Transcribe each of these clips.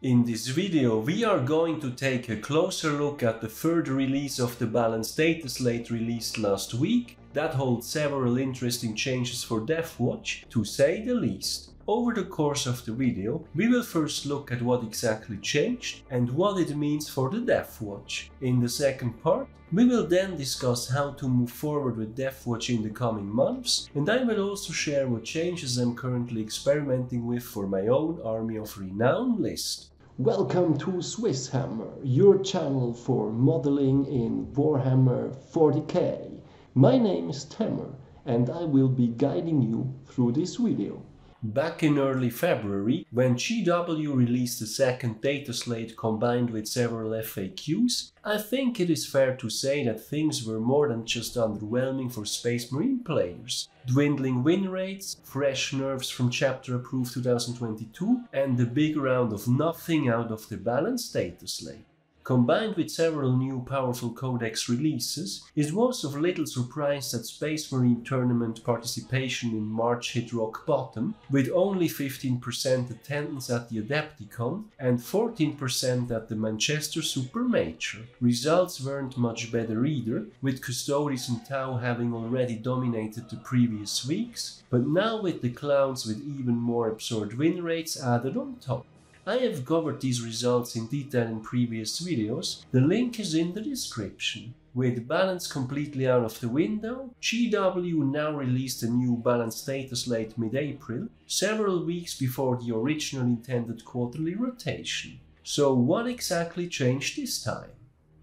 In this video we are going to take a closer look at the third release of the Balance Dataslate released last week that holds several interesting changes for Deathwatch, to say the least. Over the course of the video, we will first look at what exactly changed and what it means for the Deathwatch. In the second part, we will then discuss how to move forward with Deathwatch in the coming months, and I will also share what changes I'm currently experimenting with for my own Army of Renown list. Welcome to Swiss Hammer, your channel for modeling in Warhammer 40k. My name is Tamer, and I will be guiding you through this video. Back in early February, when GW released the second Dataslate combined with several FAQs, I think it is fair to say that things were more than just underwhelming for Space Marine players. Dwindling win rates, fresh nerfs from Chapter Approved 2022, and the big round of nothing out of the Balance Dataslate. Combined with several new powerful codex releases, it was of little surprise that Space Marine tournament participation in March hit rock bottom, with only 15% attendance at the Adepticon and 14% at the Manchester Super Major. Results weren't much better either, with Custodes and Tau having already dominated the previous weeks, but now with the Clowns with even more absurd win rates added on top. I have covered these results in detail in previous videos, the link is in the description. With Balance completely out of the window, GW now released a new Balance Dataslate mid-April, several weeks before the original intended quarterly rotation. So what exactly changed this time?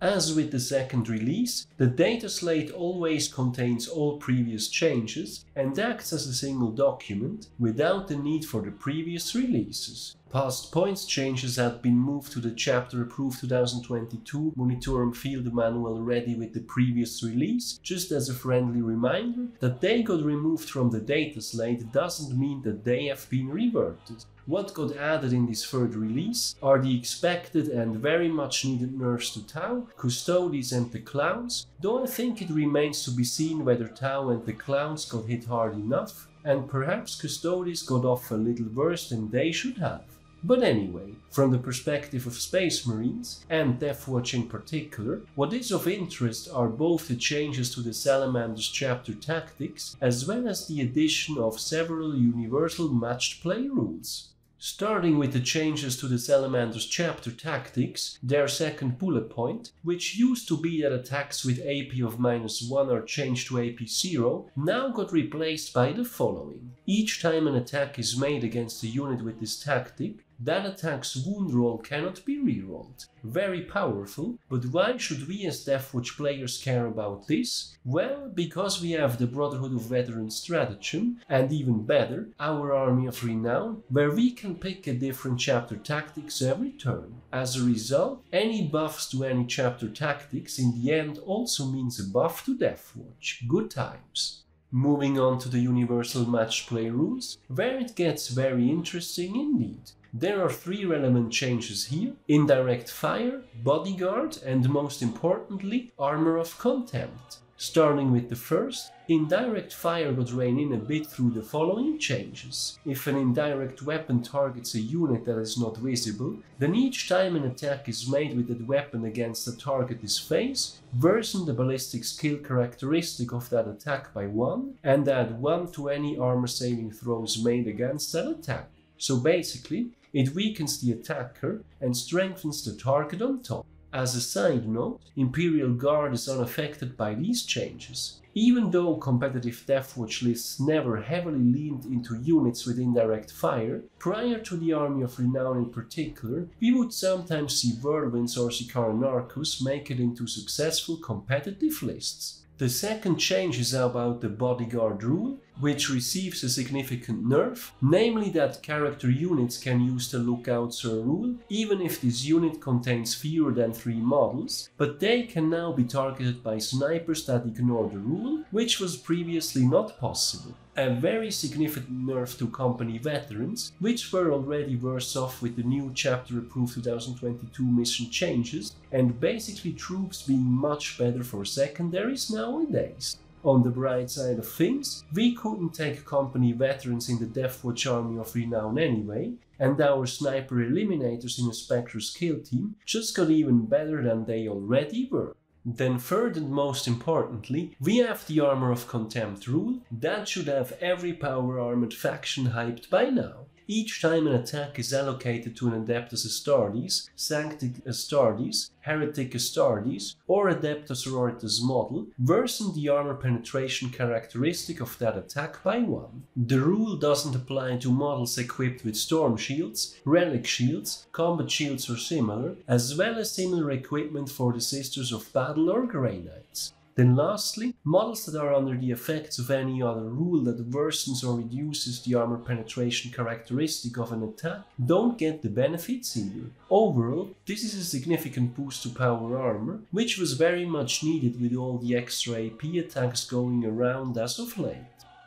As with the second release, the Dataslate always contains all previous changes and acts as a single document without the need for the previous releases. Past points changes had been moved to the Chapter Approved 2022 Monitorum Field Manual ready with the previous release, just as a friendly reminder that they got removed from the Dataslate doesn't mean that they have been reverted. What got added in this third release are the expected and very much needed nerfs to Tau, Custodes and the Clowns, though I think it remains to be seen whether Tau and the Clowns got hit hard enough, and perhaps Custodes got off a little worse than they should have. But anyway, from the perspective of Space Marines, and Deathwatch in particular, what is of interest are both the changes to the Salamanders Chapter Tactics, as well as the addition of several universal matched play rules. Starting with the changes to the Salamanders Chapter Tactics, their second bullet point, which used to be that attacks with AP of -1 are changed to AP 0, now got replaced by the following. Each time an attack is made against a unit with this tactic, that attack's wound roll cannot be rerolled. Very powerful, but why should we as Deathwatch players care about this? Well, because we have the Brotherhood of Veterans stratagem, and even better, our Army of Renown, where we can pick a different chapter tactics every turn. As a result, any buffs to any chapter tactics in the end also means a buff to Deathwatch. Good times. Moving on to the universal match play rules, where it gets very interesting indeed. There are three relevant changes here: Indirect Fire, Bodyguard, and most importantly, Armor of Contempt. Starting with the first, Indirect Fire got rein in a bit through the following changes. If an indirect weapon targets a unit that is not visible, then each time an attack is made with that weapon against the target is phase, worsen the ballistic skill characteristic of that attack by 1, and add 1 to any armor saving throws made against that attack. So basically, it weakens the attacker and strengthens the target on top. As a side note, Imperial Guard is unaffected by these changes. Even though competitive Deathwatch lists never heavily leaned into units with indirect fire, prior to the Army of Renown in particular, we would sometimes see Whirlwinds or Sicaranarchus make it into successful competitive lists. The second change is about the Bodyguard rule, which receives a significant nerf, namely that character units can use the Lookout Sir rule even if this unit contains fewer than 3 models, but they can now be targeted by snipers that ignore the rule, which was previously not possible. A very significant nerf to company veterans, which were already worse off with the new Chapter Approved 2022 mission changes, and basically troops being much better for secondaries nowadays. On the bright side of things, we couldn't take company veterans in the Deathwatch Army of Renown anyway, and our sniper eliminators in a Spectrus kill team just got even better than they already were. Then third and most importantly, we have the Armor of Contempt rule that should have every power armored faction hyped by now. Each time an attack is allocated to an Adeptus Astartes, Sanctic Astartes, Heretic Astartes, or Adeptus Sororitas model, worsen the armor penetration characteristic of that attack by 1. The rule doesn't apply to models equipped with storm shields, relic shields, combat shields or similar, as well as similar equipment for the Sisters of Battle or Grey Knights. Then lastly, models that are under the effects of any other rule that worsens or reduces the armor penetration characteristic of an attack don't get the benefits either. Overall, this is a significant boost to power armor, which was very much needed with all the extra AP attacks going around as of late.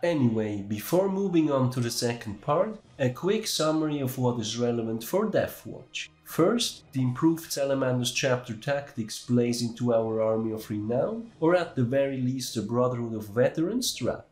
Anyway, before moving on to the second part, a quick summary of what is relevant for Deathwatch. First, the improved Salamanders Chapter Tactics plays into our Army of Renown, or at the very least a Brotherhood of Veterans strat.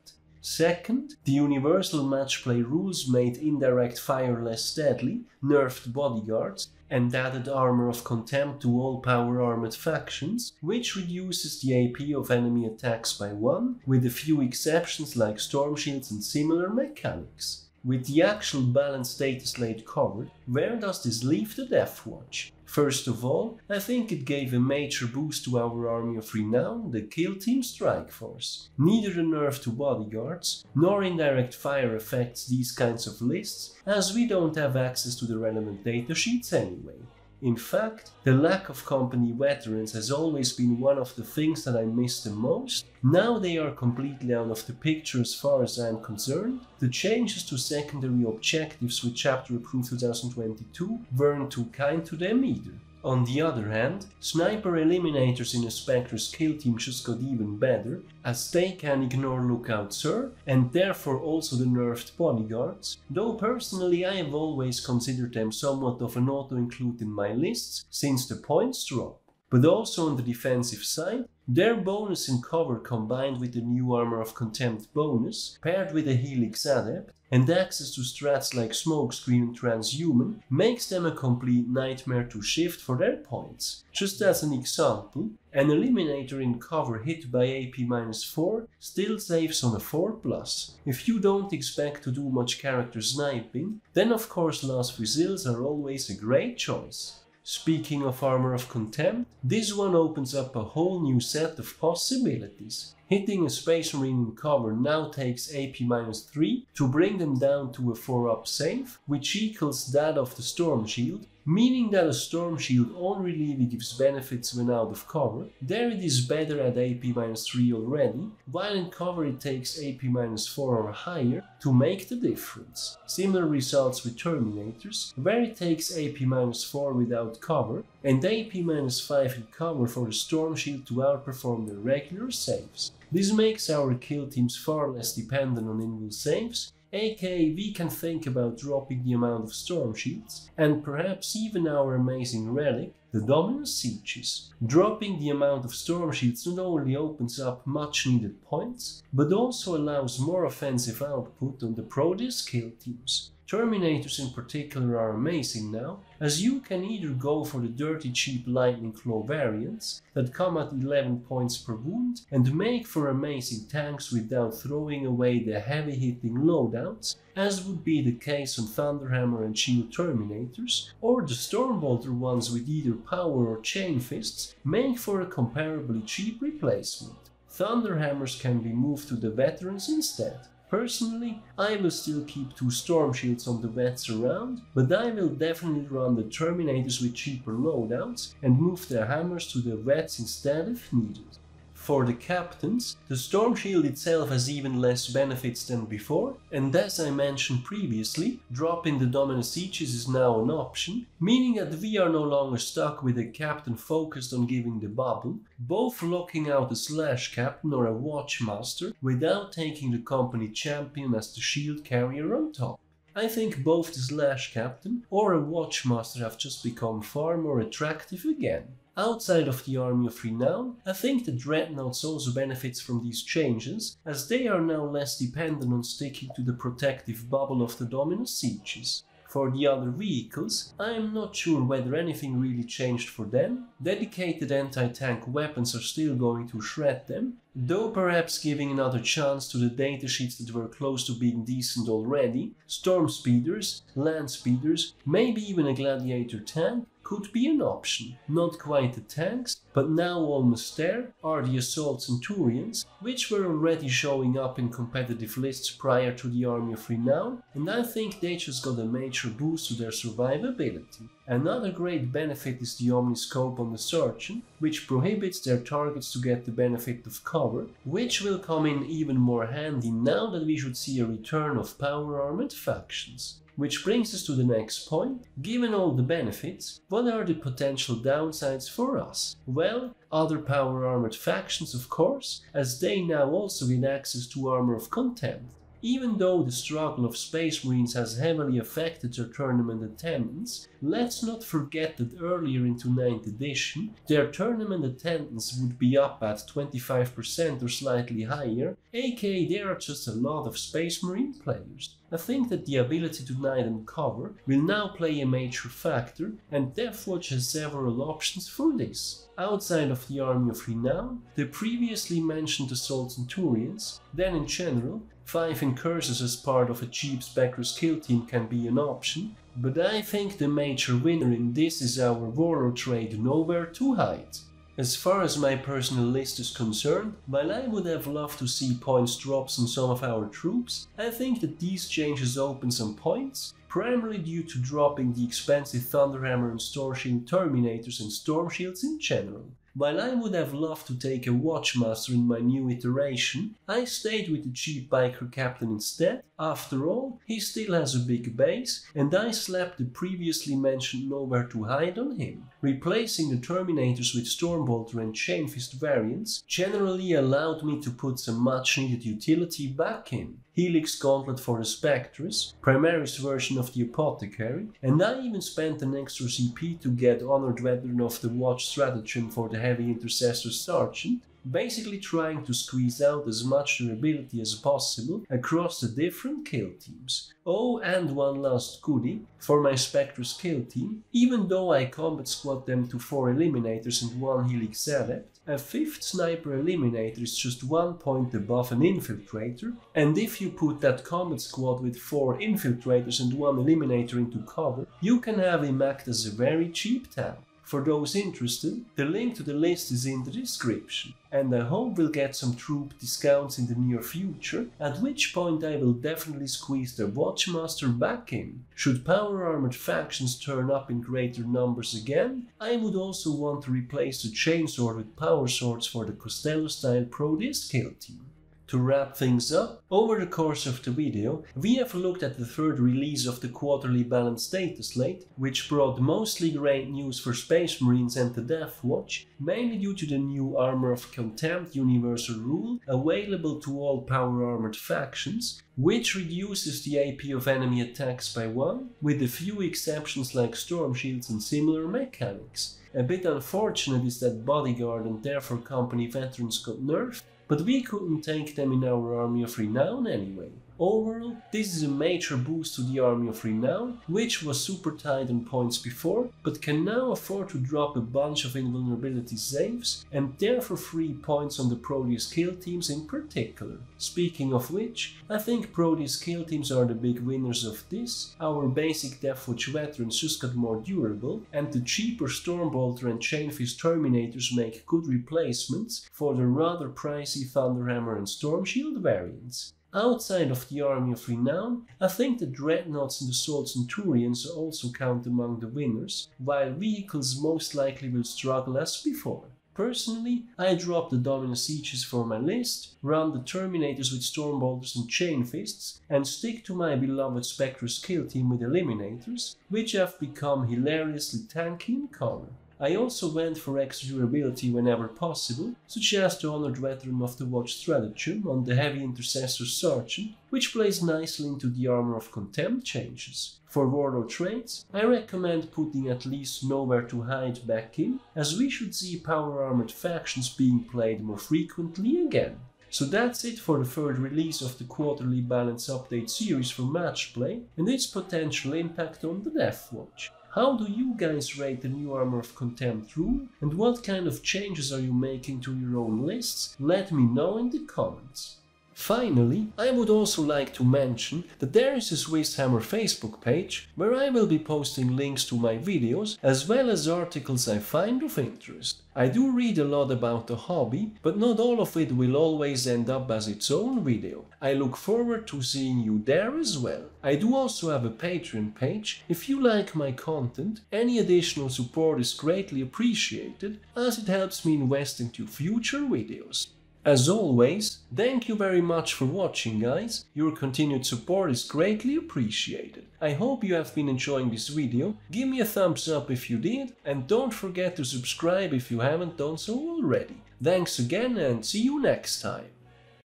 Second, the universal matchplay rules made Indirect fire less deadly, nerfed Bodyguards, and added Armor of Contempt to all power armored factions, which reduces the AP of enemy attacks by 1, with a few exceptions like stormshields and similar mechanics. With the actual Balance Dataslate covered, where does this leave the Deathwatch? First of all, I think it gave a major boost to our Army of Renown, the Kill Team Strike Force. Neither the nerf to Bodyguards, nor indirect fire affects these kinds of lists, as we don't have access to the relevant datasheets anyway. In fact, the lack of company veterans has always been one of the things that I miss the most. Now they are completely out of the picture as far as I am concerned. The changes to secondary objectives with Chapter Approved 2022 weren't too kind to them either. On the other hand, sniper eliminators in a Spectrus kill team just got even better, as they can ignore Lookout Sir, and therefore also the nerfed Bodyguards, though personally I have always considered them somewhat of an auto-include in my lists since the points drop. But also on the defensive side, their bonus in cover combined with the new Armor of Contempt bonus, paired with a Helix Adept, and access to strats like Smokescreen and Transhuman, makes them a complete nightmare to shift for their points. Just as an example, an Eliminator in cover hit by AP-4 still saves on a 4+. If you don't expect to do much character sniping, then of course LasFusils are always a great choice. Speaking of Armor of Contempt, this one opens up a whole new set of possibilities. Hitting a Space Marine in cover now takes AP-3 to bring them down to a 4-up save, which equals that of the Storm Shield, meaning that a Storm Shield only really gives benefits when out of cover. There it is better at AP-3 already, while in cover it takes AP-4 or higher to make the difference. Similar results with Terminators, where it takes AP-4 without cover, and AP-5 in cover for the Storm Shield to outperform the regular saves. This makes our kill teams far less dependent on invul saves, aka we can think about dropping the amount of storm shields, and perhaps even our amazing relic, the Dominus Aegis. Dropping the amount of storm shields not only opens up much needed points, but also allows more offensive output on the Proteus kill teams. Terminators in particular are amazing now, as you can either go for the dirty cheap Lightning Claw variants that come at 11 points per wound and make for amazing tanks without throwing away the heavy hitting loadouts, as would be the case on Thunderhammer and Shield Terminators, or the Stormbolter ones with either power or chainfists make for a comparably cheap replacement. Thunderhammers can be moved to the veterans instead. Personally, I will still keep 2 Storm Shields on the vets around, but I will definitely run the Terminators with cheaper loadouts and move the hammers to the vets instead if needed. For the captains, the Storm Shield itself has even less benefits than before, and as I mentioned previously, dropping the Dominus Aegis is now an option, meaning that we are no longer stuck with a captain focused on giving the bubble, both locking out a Slash Captain or a Watchmaster without taking the company champion as the shield carrier on top. I think both the Slash Captain or a Watchmaster have just become far more attractive again. Outside of the Army of Renown, I think the Dreadnoughts also benefits from these changes, as they are now less dependent on sticking to the protective bubble of the Dominus Aegis. For the other vehicles, I am not sure whether anything really changed for them. Dedicated anti-tank weapons are still going to shred them, though perhaps giving another chance to the datasheets that were close to being decent already. Storm speeders, land speeders, maybe even a gladiator tank could be an option. Not quite the tanks, but now almost there are the Assault Centurions, which were already showing up in competitive lists prior to the Army of Renown, and I think they just got a major boost to their survivability. Another great benefit is the Omniscope on the Sergeant, which prohibits their targets to get the benefit of cover, which will come in even more handy now that we should see a return of power armored factions. Which brings us to the next point. Given all the benefits, what are the potential downsides for us? Well, other power armored factions of course, as they now also get access to armor of Contempt. Even though the struggle of Space Marines has heavily affected their tournament attendance, let's not forget that earlier into 9th edition, their tournament attendance would be up at 25% or slightly higher, aka there are just a lot of Space Marine players. I think that the ability to deny them cover will now play a major factor, and Deathwatch has several options for this. Outside of the Army of Renown, the previously mentioned Assault Centurions, then in general, 5 Incursors as part of a cheap Spectrus kill team can be an option, but I think the major winner in this is our Warlord trade Nowhere to Hide. As far as my personal list is concerned, while I would have loved to see points drops on some of our troops, I think that these changes open some points, primarily due to dropping the expensive Thunderhammer and Storeshield Terminators and Stormshields in general. While I would have loved to take a Watchmaster in my new iteration, I stayed with the cheap Biker Captain instead. After all, he still has a big base, and I slapped the previously mentioned Nowhere to Hide on him. Replacing the Terminators with Stormbolter and Chainfist variants generally allowed me to put some much needed utility back in. Helix Gauntlet for the Spectrus, Primaris version of the Apothecary, and I even spent an extra CP to get Honored Veteran of the Watch Stratagem for the Heavy Intercessor Sergeant, basically trying to squeeze out as much durability as possible across the different kill teams. Oh, and one last goodie for my Spectrus kill team. Even though I combat squad them to 4 Eliminators and 1 Helix Adept, a 5th Sniper Eliminator is just 1 point above an Infiltrator, and if you put that combat squad with 4 Infiltrators and 1 Eliminator into cover, you can have him act as a very cheap tank. For those interested, the link to the list is in the description, and I hope we'll get some troop discounts in the near future, at which point I will definitely squeeze the Watchmaster back in. Should power armored factions turn up in greater numbers again, I would also want to replace the Chainsword with power swords for the Costello style Proteus kill team. To wrap things up, over the course of the video, we have looked at the third release of the quarterly Balance Dataslate, which brought mostly great news for Space Marines and the Deathwatch, mainly due to the new Armor of Contempt universal rule available to all power armored factions, which reduces the AP of enemy attacks by 1, with a few exceptions like stormshields and similar mechanics. A bit unfortunate is that Bodyguard and therefore company veterans got nerfed, but we couldn't take them in our Army of Renown anyway. Overall, this is a major boost to the Army of Renown, which was super tight on points before, but can now afford to drop a bunch of invulnerability saves, and therefore free points on the Proteus kill teams in particular. Speaking of which, I think Proteus kill teams are the big winners of this. Our basic Deathwatch veterans just got more durable, and the cheaper Stormbolter and Chainfist Terminators make good replacements for the rather pricey Thunderhammer and Stormshield variants. Outside of the Army of Renown, I think the Dreadnoughts and Assault Centurions also count among the winners, while vehicles most likely will struggle as before. Personally, I dropped the Dominus Aegis for my list, run the Terminators with Stormbolters and Chainfists, and stick to my beloved Spectrus kill team with Eliminators, which have become hilariously tanky in cover. I also went for extra durability whenever possible, such as the Honored Veteran of the Watch stratagem on the Heavy Intercessor Sergeant, which plays nicely into the Armor of Contempt changes. For Warlord traits, I recommend putting at least Nowhere to Hide back in, as we should see power armored factions being played more frequently again. So that's it for the third release of the quarterly balance update series for match play and its potential impact on the Deathwatch. How do you guys rate the new Armor of Contempt rule, and what kind of changes are you making to your own lists? Let me know in the comments. Finally, I would also like to mention that there is a Swiss Hammer Facebook page where I will be posting links to my videos as well as articles I find of interest. I do read a lot about the hobby, but not all of it will always end up as its own video. I look forward to seeing you there as well. I do also have a Patreon page. If you like my content, any additional support is greatly appreciated as it helps me invest into future videos. As always, thank you very much for watching, guys. Your continued support is greatly appreciated. I hope you have been enjoying this video. Give me a thumbs up if you did, and don't forget to subscribe if you haven't done so already. Thanks again and see you next time.